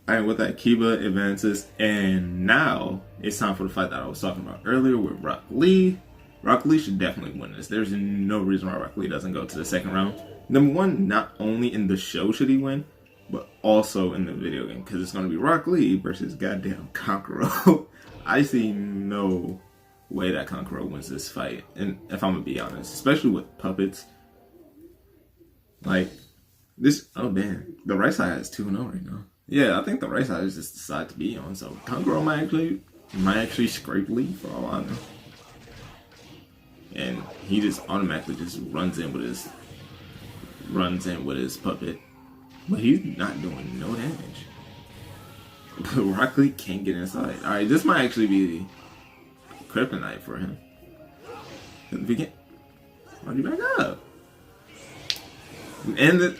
Alright, with that, Kiba advances, and now it's time for the fight that I was talking about earlier with Rock Lee. Rock Lee should definitely win this. There's no reason why Rock Lee doesn't go to the second round. Number one, not only in the show should he win, but also in the video game, because it's going to be Rock Lee versus goddamn Kankuro. I see no way that Kankuro wins this fight, and if I'm going to be honest, especially with puppets. Like, this, oh damn, the right side has 2-0 right now. Yeah, I think the right side is just the side to be on, so Kankuro might actually scrape Lee for all I know. And he just automatically just runs in with his puppet. But he's not doing no damage. But Rock Lee can't get inside. Alright, this might actually be kryptonite for him. If he can't, why'd you back up? And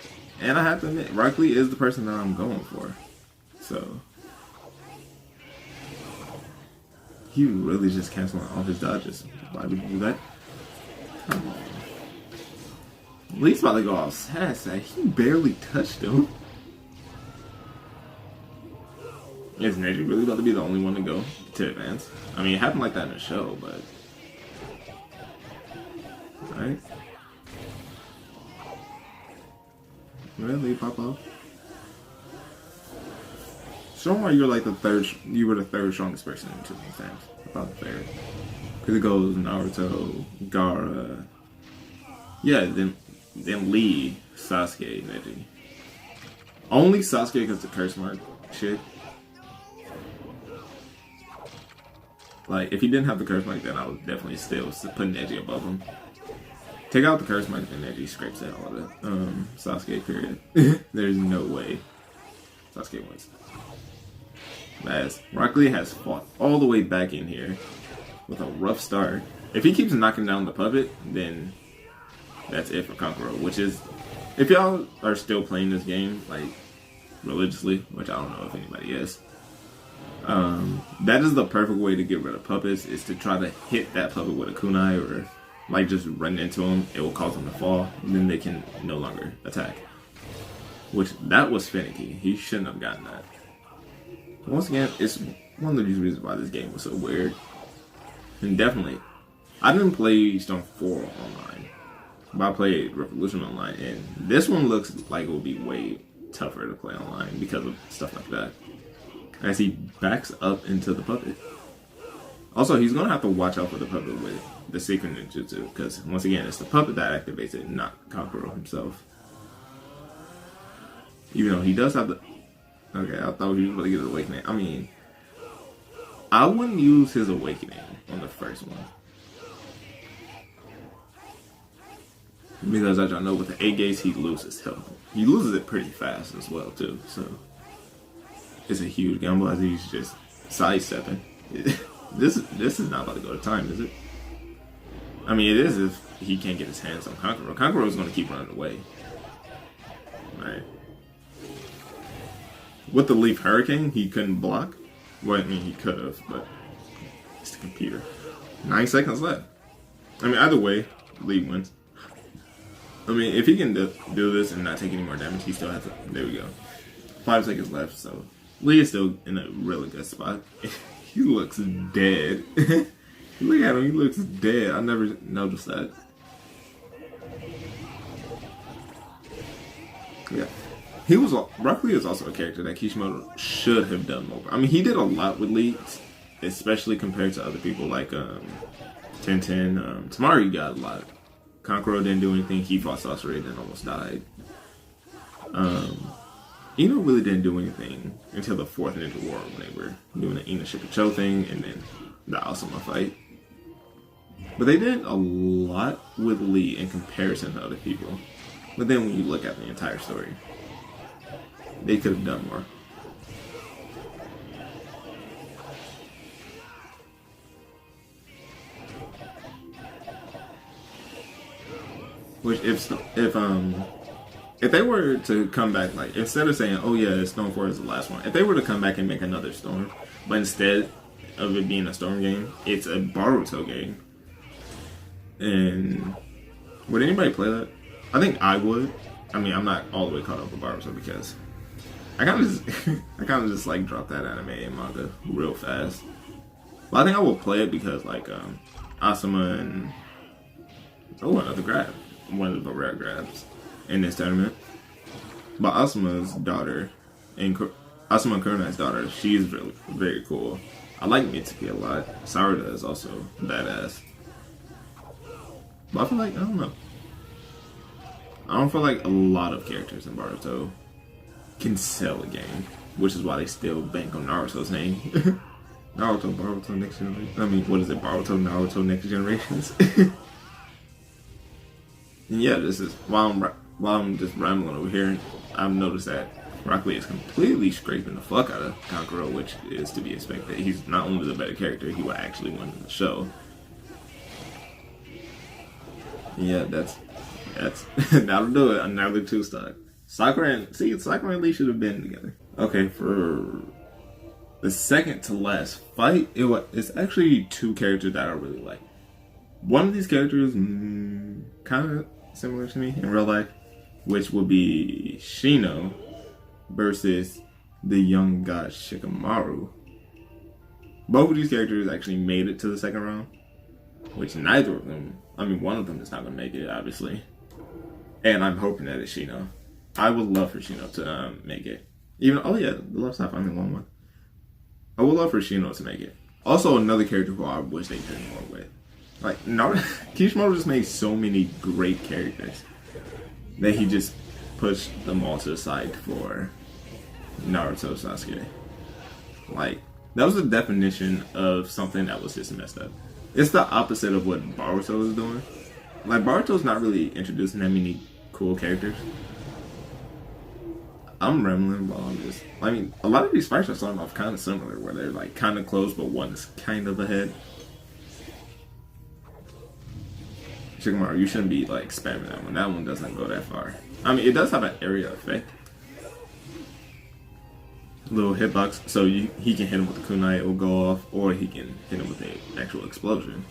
I have to admit, Rock Lee is the person that I'm going for. So he really just canceling all his dodges. Why would you do that? Come on. Lee's about to go off sass. He barely touched him. Is Neji really about to be the only one to go to advance? I mean, it happened like that in the show, but alright. Really, pop off. Show me why you're like you were the third strongest person in Chunin fans. About the third. Because it goes Naruto, Gaara. Yeah, then Lee, Sasuke, Neji. Only Sasuke because the curse mark shit. Like, if he didn't have the curse mark, then I would definitely still put Neji above him. Take out the curse mark, and Neji scrapes out all of it. Sasuke, period. There's no way Sasuke wins. As Rock Lee has fought all the way back in here with a rough start. If he keeps knocking down the puppet, then that's it for Kankuro. Which is, if y'all are still playing this game, like, religiously, which I don't know if anybody is, that is the perfect way to get rid of puppets, is to try to hit that puppet with a kunai, or like just run into him. It will cause him to fall, and then they can no longer attack. Which, that was finicky. He shouldn't have gotten that. But once again, it's one of the reasons why this game was so weird. And definitely, I didn't play Stone 4 online, but I played Revolution online, and this one looks like it will be way tougher to play online because of stuff like that. As he backs up into the puppet. Also, he's going to have to watch out for the puppet with the secret ninjutsu, because once again, it's the puppet that activates it, not Kankuro himself. Even though he does have the... Okay, I thought he was going to get his awakening. I mean, I wouldn't use his awakening on the first one. Because as y'all know, with the 8 gates, he loses health. He loses it pretty fast as well, too. So, it's a huge gamble as he's just sidestepping. This is not about to go to time, is it? I mean, it is if he can't get his hands on Kankuro. Kankuro is going to keep running away. Right. With the Leaf Hurricane, he couldn't block. Well, I mean, he could have, but it's the computer. 9 seconds left. I mean, either way, Lee wins. I mean, if he can do this and not take any more damage, he still has to. There we go. 5 seconds left, so Lee is still in a really good spot. He looks dead. Look at him, he looks dead. I never noticed that. Yeah. Rock Lee is also a character that Kishimoto should have done more. I mean, he did a lot with Lee, especially compared to other people like Tenten. Tamari got a lot. Kankuro didn't do anything. He fought Sasori and then almost died. Ino really didn't do anything until the 4th Ninja War when they were doing the Ino Shikacho thing and then the Asuma fight. But they did a lot with Lee in comparison to other people. But then when you look at the entire story, they could have done more. Which if they were to come back, like, instead of saying, oh yeah, Storm 4 is the last one, if they were to come back and make another Storm, but instead of it being a Storm game, it's a Boruto game. And would anybody play that? I think I would. I mean, I'm not all the way caught up with Boruto because I kind of just, I kind of just like dropped that anime and manga real fast. But I think I will play it because like Asuma and another grab, one of the rare grabs in this tournament. But Asuma's daughter and Asuma Kurenai's daughter, she's really very cool. I like Mitsuki a lot. Sarada is also badass. But I feel like, I don't know. I don't feel like a lot of characters in Boruto can sell a game, which is why they still bank on Naruto's name. Boruto, Next Generation. I mean, what is it? Naruto, Next Generations. Yeah, this is while I'm just rambling over here. I've noticed that Rock Lee is completely scraping the fuck out of Kankuro, which is to be expected. He's not only the better character, he will actually win the show. Yeah, that's that'll do it. Another 2-stock. Sakura and Lee should have been together. Okay, for the second to last fight, it's actually 2 characters that I really like. One of these characters, kind of similar to me in real life, which would be Shino versus the young god Shikamaru. Both of these characters actually made it to the second round, which neither of them, I mean, one of them is not going to make it, obviously. And I'm hoping that it's Shino. I would love for Shino to make it. Even, oh yeah, the left side finally won one. I would love for Shino to make it. Also, another character who I wish they did more with. Like, Kishimoto just made so many great characters that he just pushed them all to the side for Naruto Sasuke. Like, that was the definition of something that was just messed up. It's the opposite of what Boruto is doing. Like, Boruto's not really introducing that many cool characters. I'm rambling while I'm just... I mean, a lot of these fights are starting off kind of similar, where they're like kind of close, but one's kind of ahead. Shikamaru, you shouldn't be like spamming that one. That one doesn't go that far. I mean, it does have an area effect. Little hitbox, so he can hit him with the kunai, it will go off, or he can hit him with an actual explosion.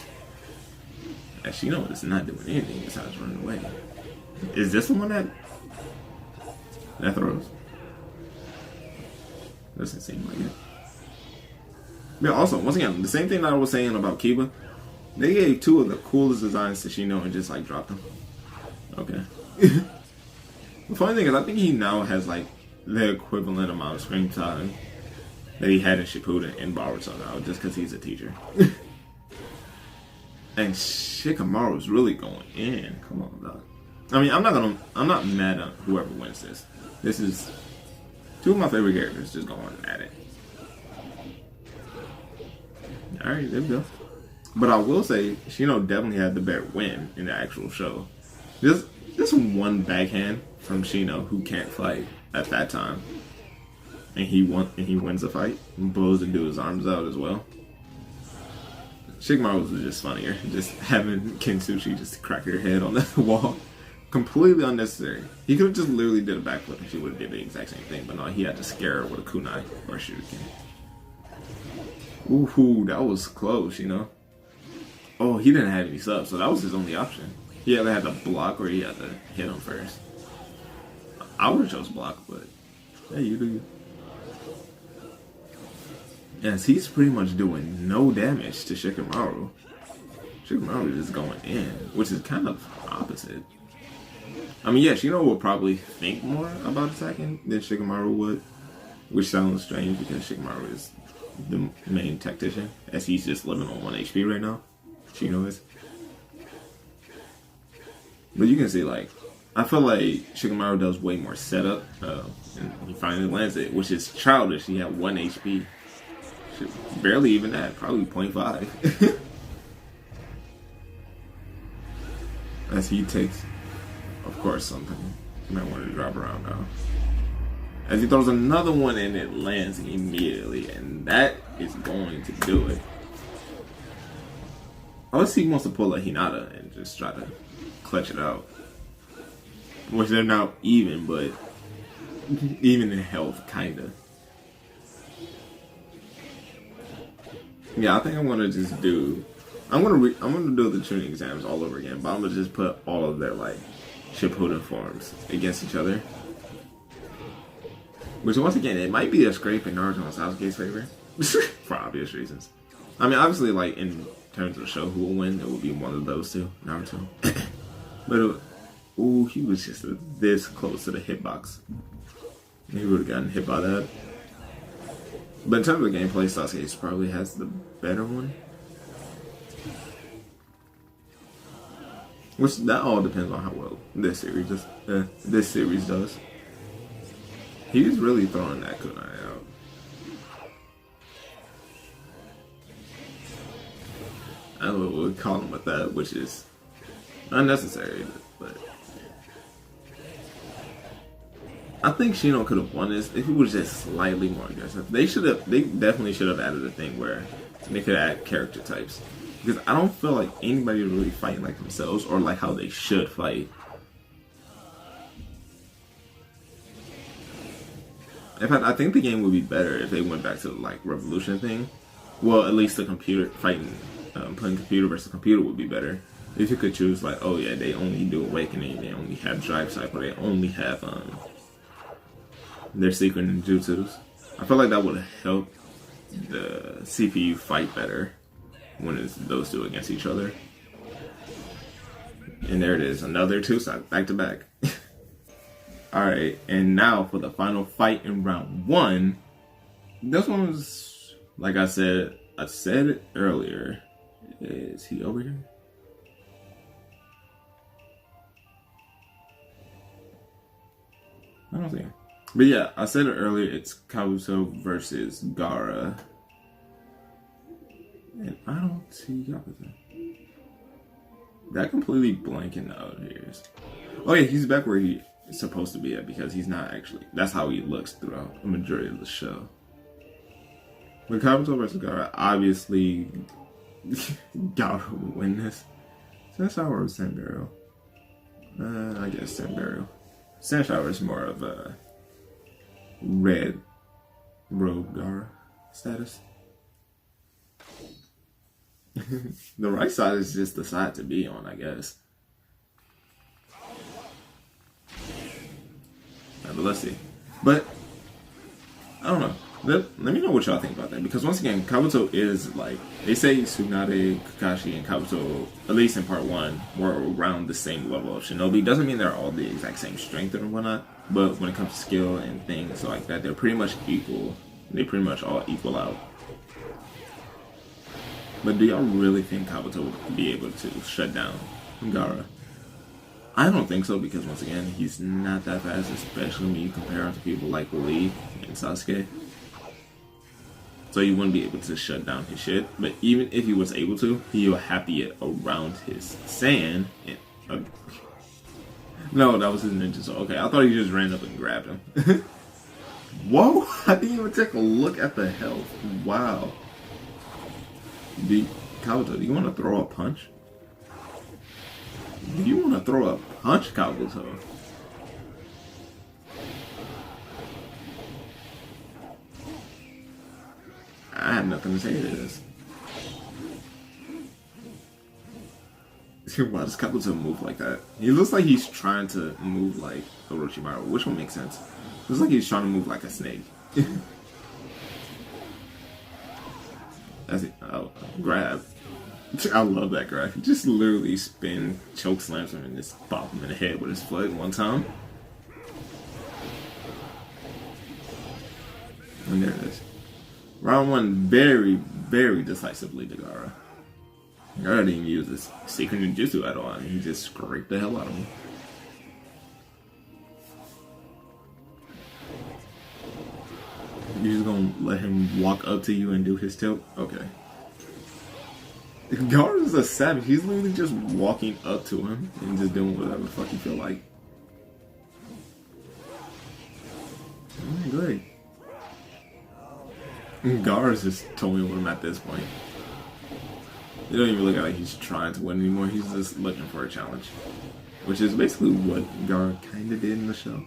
Actually, you know, it's not doing anything besides running away. Is this the one that throws? Doesn't seem like it. Yeah, also, once again, the same thing that I was saying about Kiba. They gave 2 of the coolest designs to Shino and just like dropped them. Okay. The funny thing is, I think he now has like the equivalent amount of screen time that he had in Shippuden in Boruto now, just because he's a teacher. And Shikamaru's really going in. Come on, dog. I mean, I'm not mad at whoever wins this. This is 2 of my favorite characters just going at it. Alright, there we go. But I will say, Shino definitely had the better win in the actual show. Just one backhand from Shino, who can't fight at that time, and he wins the fight and blows the dude's arms out as well. Shikamaru was just funnier, just having Kintsuchi just crack her head on the wall. Completely unnecessary. He could have just literally did a backflip and she would have did the exact same thing, but no, he had to scare her with a kunai or a shuriken. Ooh, that was close, you know. Oh, he didn't have any subs, so that was his only option. He either had to block or he had to hit him first. I would have chose block, but hey, you do you. Yes, he's pretty much doing no damage to Shikamaru. Shikamaru is just going in, which is kind of opposite. I mean, yeah, Shino would probably think more about attacking than Shikamaru would, which sounds strange because Shikamaru is the main tactician, as he's just living on 1 HP right now. Shino is. But you can see, like, I feel like Shikamaru does way more setup, and he finally lands it, which is childish. He had 1 HP. Barely even that, probably 0.5. As he takes, of course, something. You might want to drop around now. As he throws another one and it lands immediately, and that is going to do it. Unless he wants to pull a Hinata and just try to clutch it out. Which they're now even, but even in health, kinda. Yeah, I think I'm gonna just do. I'm gonna do the Chunin exams all over again, but I'm gonna just put all of their like Shippuden forms against each other. Which, once again, it might be a scrape in Naruto and Sasuke's favor. For obvious reasons. I mean, obviously, like, in terms of the show, who will win, it would be one of those two, Naruto. But, ooh, he was just this close to the hitbox. He would have gotten hit by that. But in terms of gameplay, Sasuke probably has the better one. Which, that all depends on how well this series does. He's really throwing that kunai out. I don't know what we call him with that, which is unnecessary, but I think Shino could have won this if he was just slightly more aggressive. They definitely should have added a thing where they could add character types. Because I don't feel like anybody really fighting like themselves or like how they should fight. In fact, I think the game would be better if they went back to the like revolution thing. Well, at least the computer fighting, playing computer versus computer would be better. If you could choose like, oh yeah, they only do awakening, they only have drive cycle, they only have their secret ninjutsus. I feel like that would help the CPU fight better when it's those two against each other. And there it is, another two side back to back. Alright, and now for the final fight in round 1. This one was, like I said it earlier. Is he over here? I don't see him. But yeah, I said it earlier, it's Kabuto versus Gaara. And I don't see Kabuto. That completely blanking out here. Oh yeah, he's back where he is supposed to be at because he's not actually. That's how he looks throughout the majority of the show. But Kabuto versus Gaara, obviously Gaara will win this. Sandshire or Sandbarrow? I guess Sandbarrow. Sandshire is more of a red robe Gaara status. The right side is just the side to be on, I guess. But let's see. But I don't know. Let me know what y'all think about that, because once again, Kabuto is like, they say Tsunade, Kakashi, and Kabuto, at least in part 1, were around the same level of Shinobi. Doesn't mean they're all the exact same strength and whatnot, but when it comes to skill and things like that, they're pretty much equal. They pretty much all equal out. But do y'all really think Kabuto would be able to shut down Gaara? I don't think so, because once again, he's not that fast, especially when you compare him to people like Lee and Sasuke. So you wouldn't be able to shut down his shit. But even if he was able to, he would have to get around his sand. And, no, that was his ninja. So okay, I thought he just ran up and grabbed him. Whoa! I didn't even take a look at the health. Wow. Kabuto, do you want to throw a punch? Do you want to throw a punch, Kabuto? I have nothing to say to this. Why does Kabuto move like that? He looks like he's trying to move like Orochimaru, which will make sense. Looks like he's trying to move like a snake. That's it. Oh, grab. I love that grab. He just literally spin, choke slams him, and just pop him in the head with his foot one time. And there it is. Round 1, very, very decisively to Gaara. Gaara didn't use his secret ninjutsu at all, and he just scraped the hell out of him. You're just gonna let him walk up to you and do his tilt? Okay. Gaara's a savage. He's literally just walking up to him and just doing whatever the fuck you feel like. Oh, great. Gaara's just totally with him at this point. You don't even look like he's trying to win anymore. He's just looking for a challenge. Which is basically what Gaara kind of did in the show.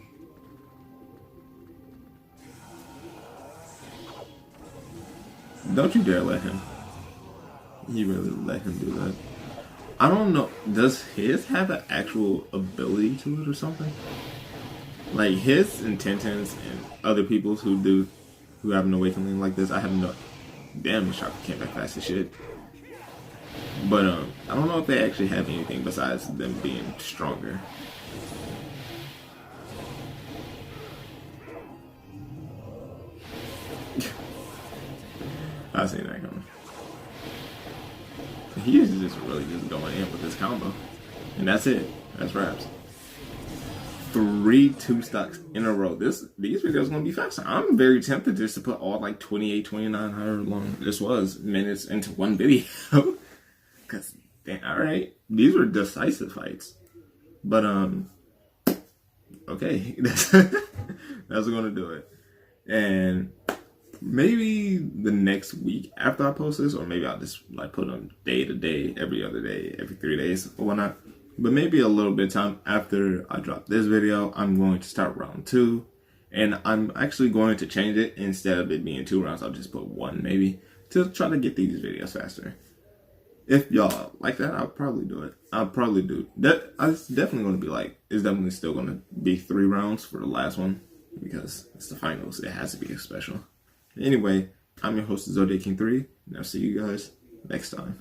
Don't you dare let him. You really let him do that. I don't know. Does his have an actual ability to it or something? Like his intentions and other people's who have an awakening like this, I have no damn. The chakra came back fast as shit. But I don't know if they actually have anything besides them being stronger. I seen that coming. He is just really just going in with this combo, and that's it. That's wraps. 3 2-stocks in a row. These videos gonna be faster. I'm very tempted just to put all like 28, 29, however long this was minutes into one video. Cause alright, these were decisive fights. But okay, that's gonna do it. And maybe the next week after I post this, or maybe I'll just like put them day to day, every other day, every 3 days or whatnot. But maybe a little bit of time after I drop this video, I'm going to start round 2. And I'm actually going to change it. Instead of it being 2 rounds, I'll just put 1 maybe, to try to get these videos faster. If y'all like that, I'll probably do it. I'll probably do that. It's definitely going to be like, it's definitely still going to be 3 rounds for the last one, because it's the finals. It has to be a special. Anyway, I'm your host, Zodiac King 3, and I'll see you guys next time.